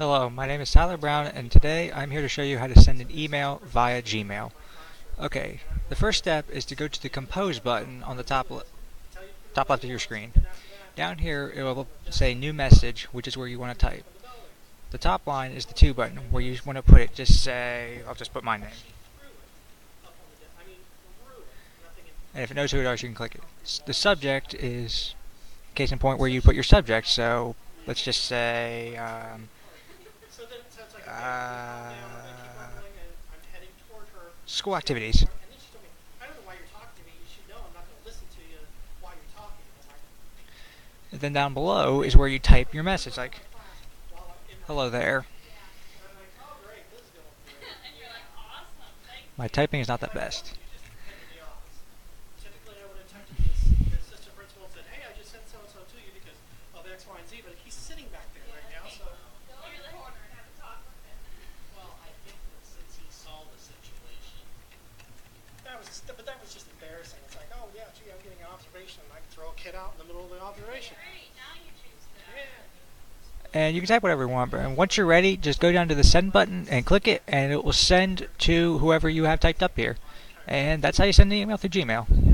Hello, my name is Tyler Brown, and today I'm here to show you how to send an email via Gmail. Okay, the first step is to go to the Compose button on the top left of your screen. Down here, it will say New Message, which is where you want to type. The top line is the To button, where you want to put it. Just say, I'll just put my name. And if it knows who it is, you can click it. The subject is case in point where you put your subject, so let's just say, uh, school activities. And then down below is where you type your message, like, hello there. My typing is not the best. But that was just embarrassing. It's like, oh yeah, gee, I'm getting an observation. I can throw a kid out in the middle of the observation. And you can type whatever you want, but once you're ready, just go down to the send button and click it, and it will send to whoever you have typed up here. And that's how you send an email through Gmail.